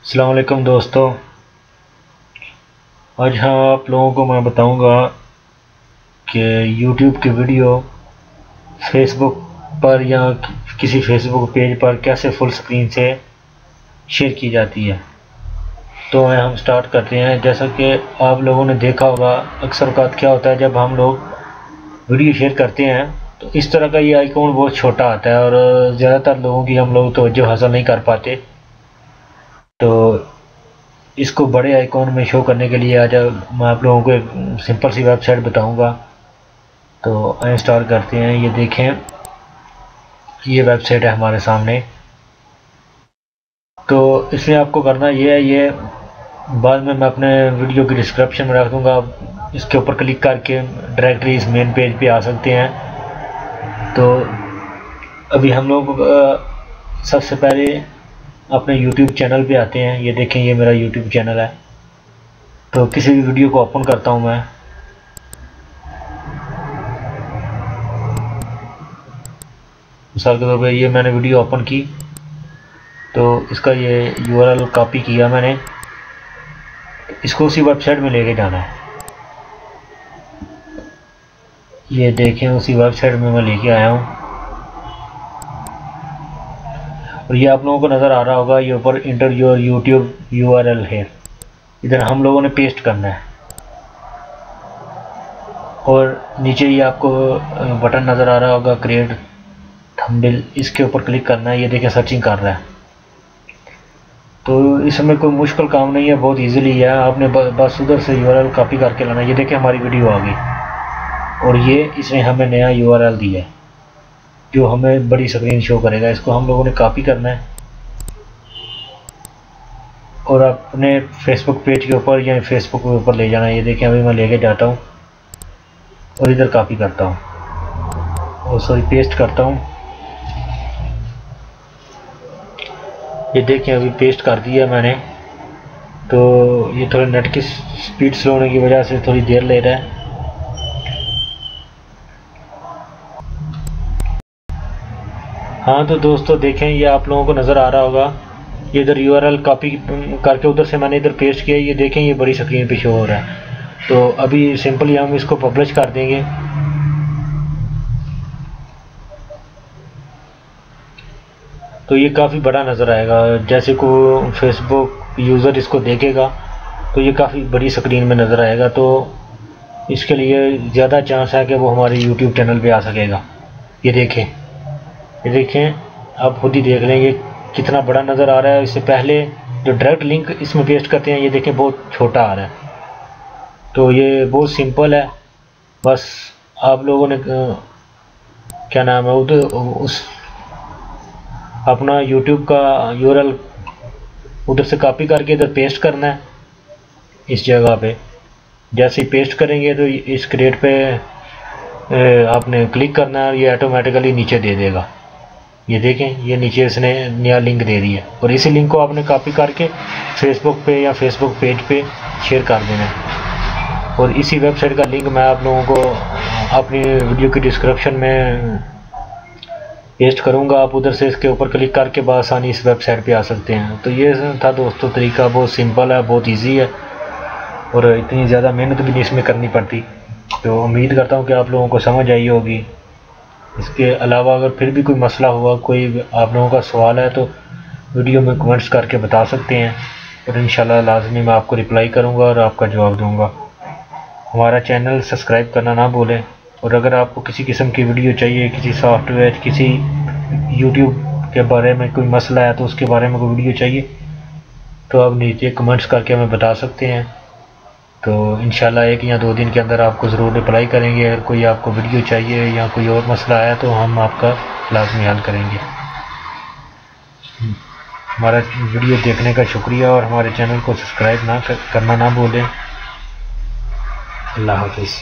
अस्सलाम वालेकुम दोस्तों, आज आप लोगों को मैं बताऊंगा कि YouTube की वीडियो फेसबुक पर या किसी फेसबुक पेज पर कैसे फुल स्क्रीन से शेयर की जाती है। तो हम स्टार्ट करते हैं। जैसा कि आप लोगों ने देखा होगा, अक्सर औक़ात क्या होता है जब हम लोग वीडियो शेयर करते हैं तो इस तरह का ये आइकॉन बहुत छोटा आता है और ज़्यादातर लोगों की हम लोग तवज्जो हासिल नहीं कर पाते। तो इसको बड़े आइकॉन में शो करने के लिए आज मैं आप लोगों को एक सिंपल सी वेबसाइट बताऊंगा। तो इंस्टॉल करते हैं। ये देखें, ये वेबसाइट है हमारे सामने। तो इसमें आपको करना ये है, ये बाद में मैं अपने वीडियो की डिस्क्रिप्शन में रख दूंगा। आप इसके ऊपर क्लिक करके डायरेक्टली इस मेन पेज पे आ सकते हैं। तो अभी हम लोग सबसे पहले अपने YouTube चैनल पे आते हैं। ये देखें, ये मेरा YouTube चैनल है। तो किसी भी वीडियो को ओपन करता हूँ मैं। मिसाल के तौर पे ये मैंने वीडियो ओपन की तो इसका ये URL कॉपी किया मैंने, इसको उसी वेबसाइट में लेके जाना है। ये देखें, उसी वेबसाइट में मैं लेके आया हूँ और ये आप लोगों को नज़र आ रहा होगा, ये ऊपर इंटर योर YouTube URL है। इधर हम लोगों ने पेस्ट करना है और नीचे ये आपको बटन नज़र आ रहा होगा क्रिएट थंबनेल, इसके ऊपर क्लिक करना है। ये देखें, सर्चिंग कर रहा है। तो इसमें कोई मुश्किल काम नहीं है, बहुत इजीली है। आपने बस उधर से URL कॉपी करके लाना है। ये देखें, हमारी वीडियो आ गई और ये इसने हमें नया URL दिया है जो हमें बड़ी स्क्रीन शो करेगा। इसको हम लोगों ने कॉपी करना है और अपने फेसबुक पेज के ऊपर या फेसबुक के ऊपर ले जाना है। ये देखें, अभी मैं लेके जाता हूँ और इधर कॉपी करता हूँ और सॉरी पेस्ट करता हूँ। ये देखें, अभी पेस्ट कर दिया मैंने। तो ये थोड़ा नेट की स्पीड स्लो होने की वजह से थोड़ी देर ले रहा है। हाँ तो दोस्तों देखें, ये आप लोगों को नज़र आ रहा होगा, ये इधर URL कॉपी करके उधर से मैंने इधर पेस्ट किया। ये देखें, ये बड़ी स्क्रीन पे शो हो रहा है। तो अभी सिंपली हम इसको पब्लिश कर देंगे। तो ये काफ़ी बड़ा नज़र आएगा। जैसे को फेसबुक यूज़र इसको देखेगा तो ये काफ़ी बड़ी स्क्रीन में नज़र आएगा। तो इसके लिए ज़्यादा चांस है कि वो हमारे YouTube चैनल पे आ सकेगा। ये देखें, आप खुद ही देख लेंगे कितना बड़ा नज़र आ रहा है। इससे पहले जो डायरेक्ट लिंक इसमें पेस्ट करते हैं, ये देखें बहुत छोटा आ रहा है। तो ये बहुत सिंपल है। बस आप लोगों ने क्या नाम है उस अपना YouTube का URL उधर से कॉपी करके इधर पेस्ट करना है इस जगह पे। जैसे ही पेस्ट करेंगे तो इस क्रिएट पे आपने क्लिक करना है और ये ऑटोमेटिकली नीचे दे देगा। ये देखें, ये नीचे इसने नया लिंक दे दिया और इसी लिंक को आपने कॉपी करके फेसबुक पे या फेसबुक पेज पे शेयर कर देना है। और इसी वेबसाइट का लिंक मैं आप लोगों को अपनी वीडियो की डिस्क्रिप्शन में पेस्ट करूंगा। आप उधर से इसके ऊपर क्लिक करके बआसानी इस वेबसाइट पे आ सकते हैं। तो ये था दोस्तों तरीका, बहुत सिंपल है, बहुत इजी है और इतनी ज़्यादा मेहनत भी नहीं इसमें करनी पड़ती। तो उम्मीद करता हूँ कि आप लोगों को समझ आई होगी। इसके अलावा अगर फिर भी कोई मसला हुआ, कोई आप लोगों का सवाल है, तो वीडियो में कमेंट्स करके बता सकते हैं और इंशाल्लाह लाजमी मैं आपको रिप्लाई करूँगा और आपका जवाब दूँगा। हमारा चैनल सब्सक्राइब करना ना भूलें। और अगर आपको किसी किस्म की वीडियो चाहिए, किसी सॉफ्टवेयर, किसी YouTube के बारे में कोई मसला है, तो उसके बारे में कोई वीडियो चाहिए तो आप नीचे कमेंट्स करके हमें बता सकते हैं। तो इंशाल्लाह 1 या 2 दिन के अंदर आपको ज़रूर रिप्लाई करेंगे। अगर कोई आपको वीडियो चाहिए या कोई और मसला आया तो हम आपका लाजमी हल करेंगे। हमारा वीडियो देखने का शुक्रिया और हमारे चैनल को सब्सक्राइब करना ना भूलें। अल्लाह हाफ़िज़।